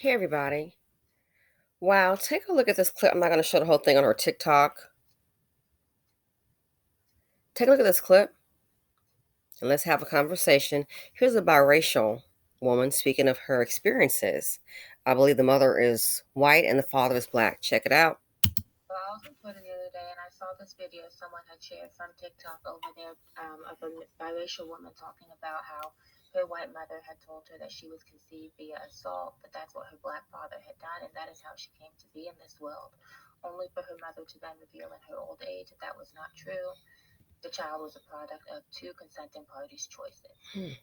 Hey everybody. Wow, take a look at this clip. I'm not going to show the whole thing on her TikTok. Take a look at this clip and let's have a conversation. Here's a biracial woman speaking of her experiences. I believe the mother is white and the father is black. Check it out. Well, I was on Twitter the other day and I saw this video someone had shared from TikTok over there of a biracial woman talking about how her white mother had told her that she was conceived via assault, but that's what her black father had done, and that is how she came to be in this world. Only for her mother to then reveal in her old age that that was not true. The child was a product of two consenting parties' choices.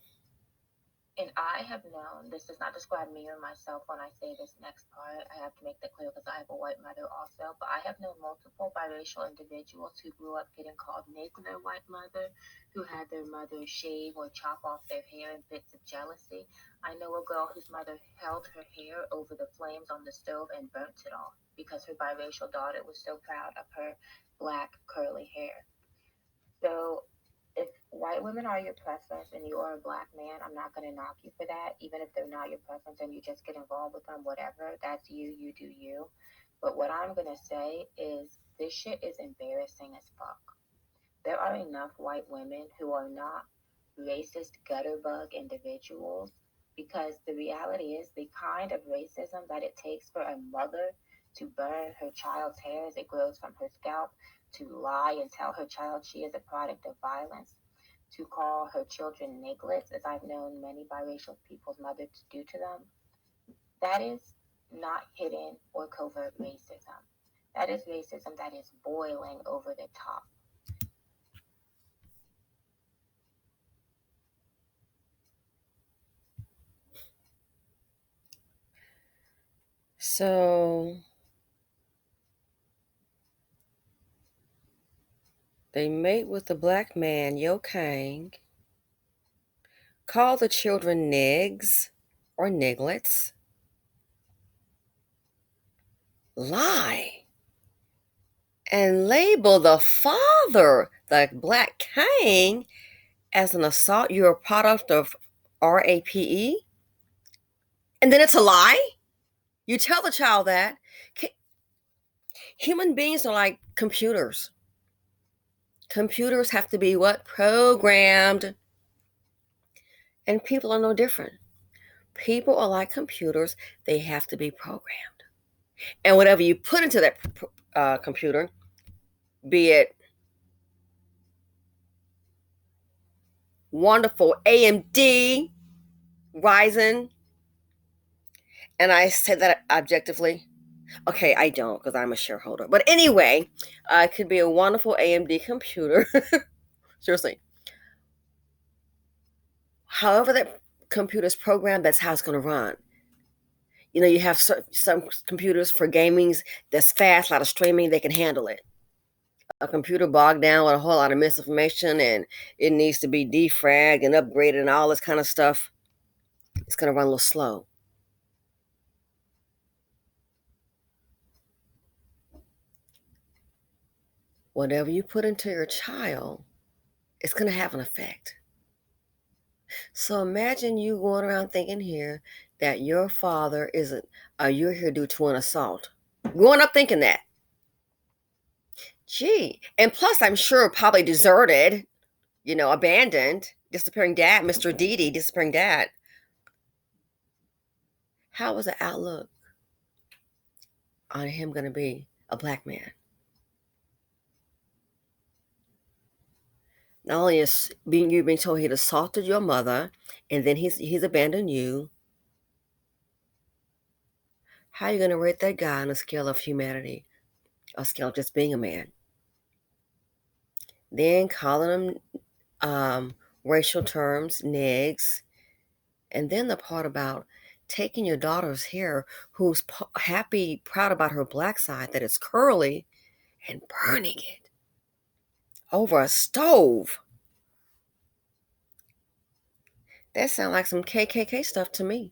And I have known, this does not describe me or myself when I say this next part. I have to make that clear because I have a white mother also. But I have known multiple biracial individuals who grew up getting called Nick their white mother, who had their mother shave or chop off their hair in fits of jealousy. I know a girl whose mother held her hair over the flames on the stove and burnt it off because her biracial daughter was so proud of her black curly hair. So if white women are your preference and you are a black man, I'm not going to knock you for that. Even if they're not your preference and you just get involved with them, whatever, that's you, you do you. But what I'm going to say is this shit is embarrassing as fuck. There are enough white women who are not racist gutter bug individuals because the reality is the kind of racism that it takes for a mother to burn her child's hair as it grows from her scalp, to lie and tell her child she is a product of violence, to call her children nigglets, as I've known many biracial people's mothers to do to them, that is not hidden or covert racism. That is racism that is boiling over the top. So they mate with the black man, Yo Kang, call the children nigs or niglets, lie, and label the father, the black Kang, as an assault. You're a product of RAPE, and then it's a lie. You tell the child that. Human beings are like computers. Computers have to be what? Programmed. And people are no different. People are like computers, they have to be programmed. And whatever you put into that computer, be it wonderful AMD, Ryzen, and I say that objectively. Okay, I don't because I'm a shareholder. But anyway, it could be a wonderful AMD computer. Seriously. However, that computer is programmed, that's how it's going to run. You know, you have some computers for gamings that's fast, a lot of streaming, they can handle it. A computer bogged down with a whole lot of misinformation and it needs to be defragged and upgraded and all this kind of stuff, it's going to run a little slow. Whatever you put into your child, it's going to have an effect. So imagine you going around thinking here that your father isn't, you're here due to an assault. Growing up thinking that. Gee. And plus, I'm sure probably deserted, abandoned, disappearing dad, Mr. Didi, disappearing dad. How was the outlook on him going to be a black man? Not only is you've been told he'd assaulted your mother, and then he's abandoned you. How are you going to rate that guy on a scale of humanity, a scale of just being a man? Then calling him racial terms, nigs, and then the part about taking your daughter's hair, who's happy, proud about her black side that it's curly, and burning it over a stove. That sounds like some KKK stuff to me.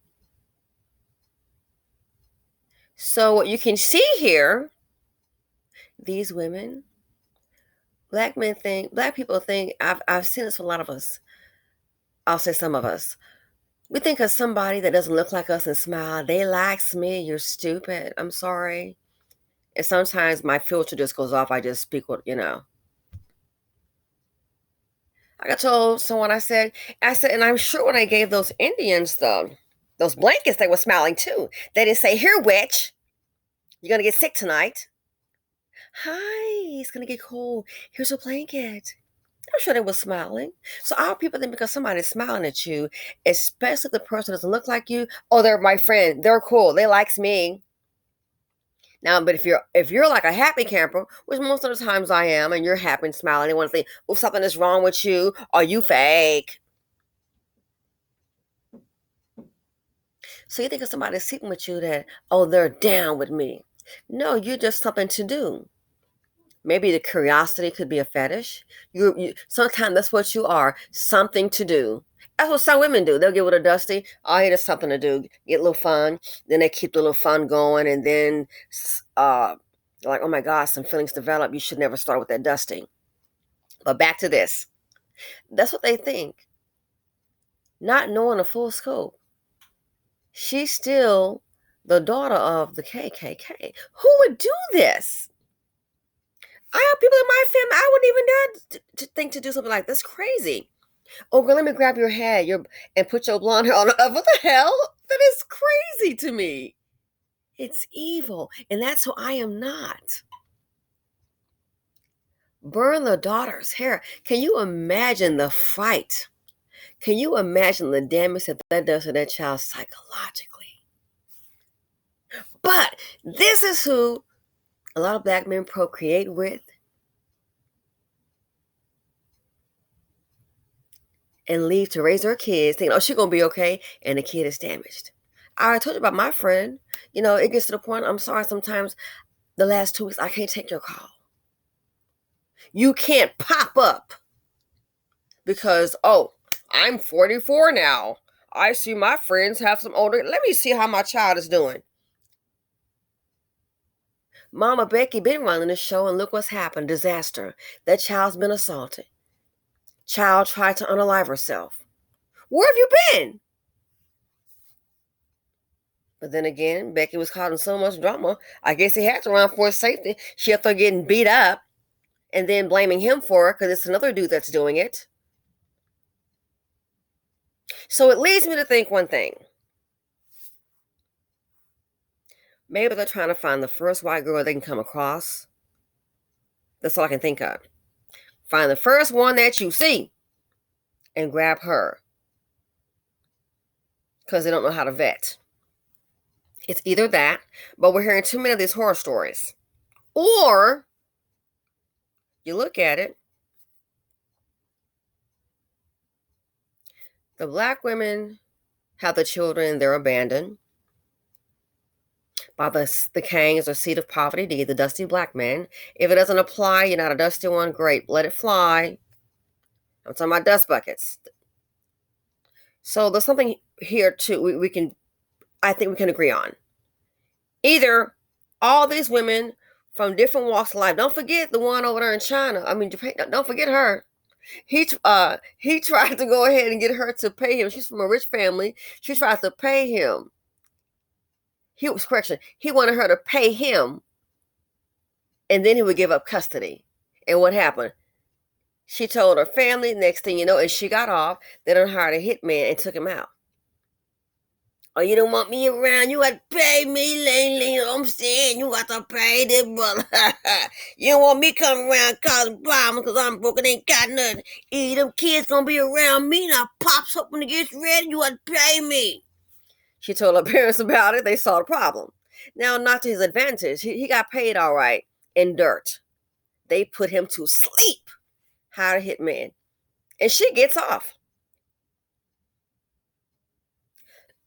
So what you can see here, these women, black people think, I've seen this with a lot of us. I'll say some of us. We think of somebody that doesn't look like us and smile, they likes me. You're stupid. I'm sorry. And sometimes my filter just goes off. I just speak what, I got told someone, I said, and I'm sure when I gave those Indians those blankets, they were smiling too. They didn't say, here, witch, you're going to get sick tonight. Hi, it's going to get cold. Here's a blanket. I'm sure they were smiling. So our people think because somebody's smiling at you, especially if the person doesn't look like you, oh, they're my friend. They're cool. They likes me. Now, but if you're like a happy camper, which most of the times I am, and you're happy and smiling, they want to think, oh, something is wrong with you, or you fake. So you think of somebody sleeping with you that, oh, they're down with me. No, you're just something to do. Maybe the curiosity could be a fetish. You sometimes that's what you are, something to do. That's what some women do. They'll get with a dusty. Oh, hey, there's something to do. Get a little fun. Then they keep the little fun going, and then like, oh my gosh, some feelings develop. You should never start with that dusty. But back to this. That's what they think. Not knowing the full scope. She's still the daughter of the KKK. Who would do this? I have people in my family. I wouldn't even dare to think to do something like this. Crazy. Oh, girl, let me grab your hair and put your blonde hair on. What the hell? That is crazy to me. It's evil. And that's who I am not. Burn the daughter's hair. Can you imagine the fight? Can you imagine the damage that does to that child psychologically? But this is who a lot of black men procreate with and leave to raise their kids, thinking, oh, she's going to be okay, and the kid is damaged. I told you about my friend. It gets to the point, I'm sorry, sometimes the last 2 weeks, I can't take your call. You can't pop up because, oh, I'm 44 now. I see my friends have some older. Let me see how my child is doing. Mama Becky been running the show, and look what's happened. Disaster. That child's been assaulted. Child tried to unalive herself. Where have you been? But then again, Becky was caught in so much drama. I guess he had to run for his safety. She up there getting beat up and then blaming him for it because it's another dude that's doing it. So it leads me to think one thing. Maybe they're trying to find the first white girl they can come across. That's all I can think of. Find the first one that you see and grab her because they don't know how to vet. It's either that, but we're hearing too many of these horror stories. Or you look at it, the black women have the children, they're abandoned by the Kangs or seed of poverty D, the dusty black man. If it doesn't apply, you're not a dusty one, great, let it fly. I'm talking about dust buckets. So there's something here too I think we can agree on. Either all these women from different walks of life. Don't forget the one over there in China. I mean, Japan. Don't forget her. He tried to go ahead and get her to pay him. She's from a rich family. She tried to pay him. He wanted her to pay him, and then he would give up custody. And what happened? She told her family. Next thing you know, and she got off. They done hired a hitman and took him out. Oh, you don't want me around? You got to pay me, Lane. You know what I'm saying? You got to pay this brother. You don't want me coming around causing problems because I'm broke and ain't got nothing. Either them kids gonna be around me and I pops up when it gets ready. You got to pay me. She told her parents about it. They saw the problem. Now, not to his advantage. He got paid all right in dirt. They put him to sleep. Hired a hitman. And she gets off.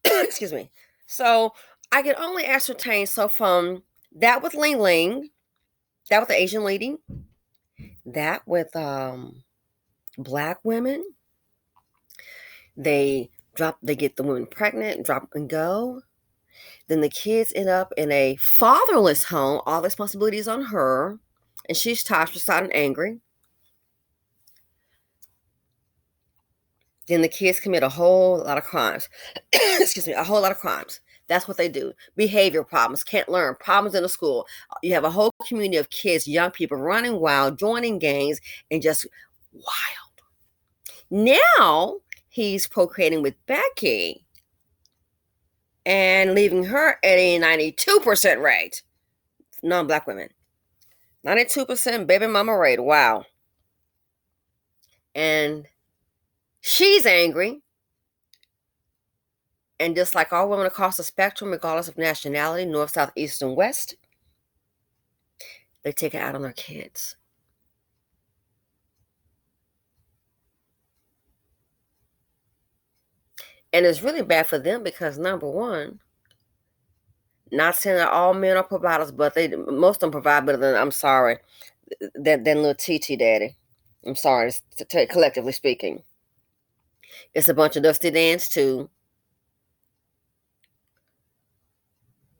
Excuse me. So I can only ascertain, so from that with Ling Ling, that with the Asian lady, that with black women, they get the women pregnant, drop and go. Then the kids end up in a fatherless home. All the responsibilities on her, and she's ostracized and angry. Then the kids commit a whole lot of crimes. Excuse me, a whole lot of crimes. That's what they do. Behavior problems, can't learn, problems in the school. You have a whole community of kids, young people running wild, joining gangs, and just wild. Now he's procreating with Becky and leaving her at a 92% rate. Non-black women. 92% baby mama rate. Wow. And she's angry. And just like all women across the spectrum, regardless of nationality, north, south, east, and west, they take it out on their kids. And it's really bad for them because, number one, not saying that all men are providers, but most of them provide better than, I'm sorry, than little TT daddy. I'm sorry, collectively speaking. It's a bunch of dusty dance too.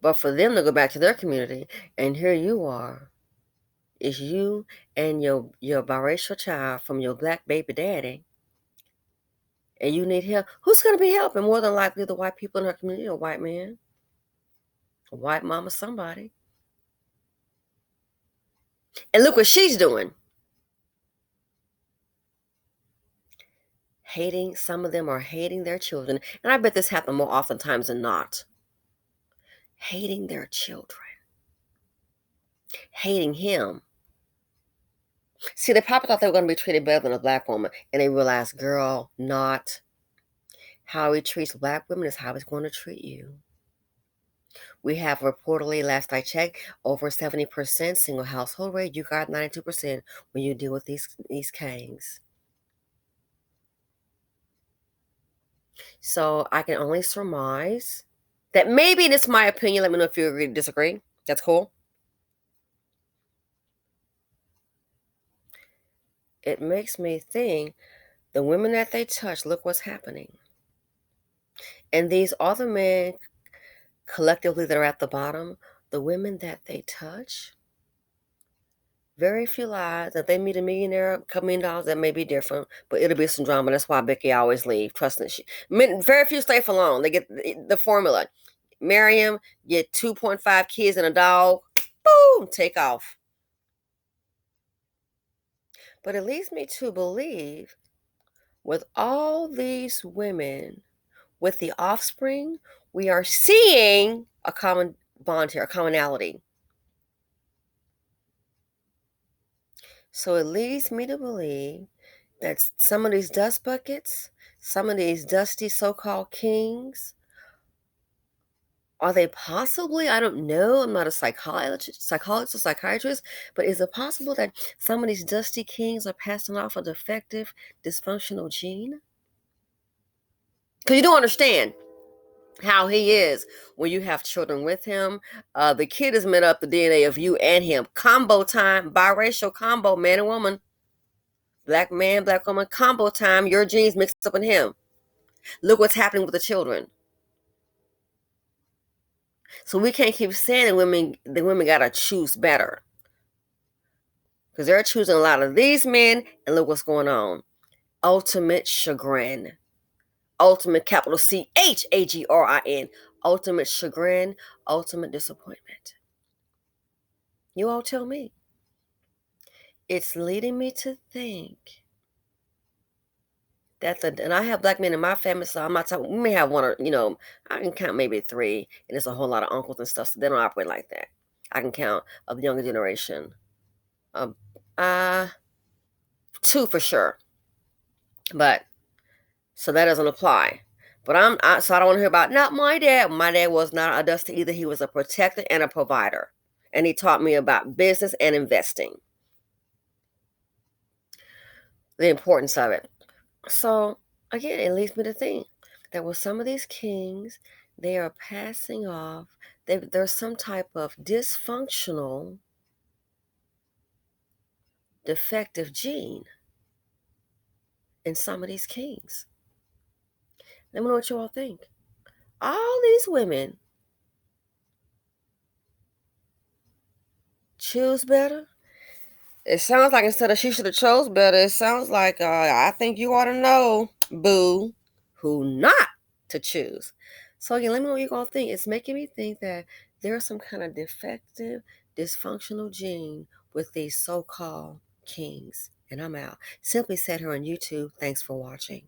But for them to go back to their community, and here you are, it's you and your biracial child from your black baby daddy, and you need help. Who's going to be helping? More than likely the white people in her community, a white man, a white mama, somebody. And look what she's doing. Hating, some of them are hating their children. And I bet this happens more oftentimes than not. Hating their children. Hating him. See, they probably thought they were going to be treated better than a black woman. And they realized, girl, not. How he treats black women is how he's going to treat you. We have reportedly, last I checked, over 70% single household rate. You got 92% when you deal with these kings. So I can only surmise that maybe, and it's my opinion, let me know if you agree or disagree. That's cool. It makes me think the women that they touch, look what's happening. And these other men collectively that are at the bottom, the women that they touch, very few lives. If they meet a millionaire, a couple $1,000,000, that may be different, but it'll be some drama. That's why Becky always leave. Trusting very few stay for long. They get the formula. Marry him, get 2.5 kids and a dog, boom, take off. But it leads me to believe with all these women, with the offspring, we are seeing a common bond here, a commonality. So it leads me to believe that some of these dust buckets, some of these dusty so-called kings, are they possibly, I don't know, I'm not a psychologist or psychiatrist, but is it possible that some of these dusty kings are passing off a defective, dysfunctional gene? Because you don't understand how he is when you have children with him. The kid has made up the DNA of you and him. Combo time, biracial combo, man and woman. Black man, black woman, combo time. Your genes mixed up in him. Look what's happening with the children. So we can't keep saying the women gotta choose better. Because they're choosing a lot of these men, and look what's going on. Ultimate chagrin. Ultimate capital CHAGRIN. Ultimate chagrin, ultimate disappointment. You all tell me. It's leading me to think that and I have black men in my family, so I'm not talking, we may have one or, I can count maybe 3, and there's a whole lot of uncles and stuff, so they don't operate like that. I can count of the younger generation. 2 for sure. But, so that doesn't apply. But so I don't want to hear about, not my dad. My dad was not a duster either. He was a protector and a provider. And he taught me about business and investing. The importance of it. So, again, it leads me to think that with some of these kings, they are passing off, there's some type of dysfunctional, defective gene in some of these kings. Let me know what you all think. All these women choose better. It sounds like instead of she should have chose better, it sounds like I think you ought to know. Boo, who not to choose. So again, let me know what you're gonna think. It's making me think that there's some kind of defective, dysfunctional gene with these so-called kings. And I'm out. Simply said her on YouTube. Thanks for watching.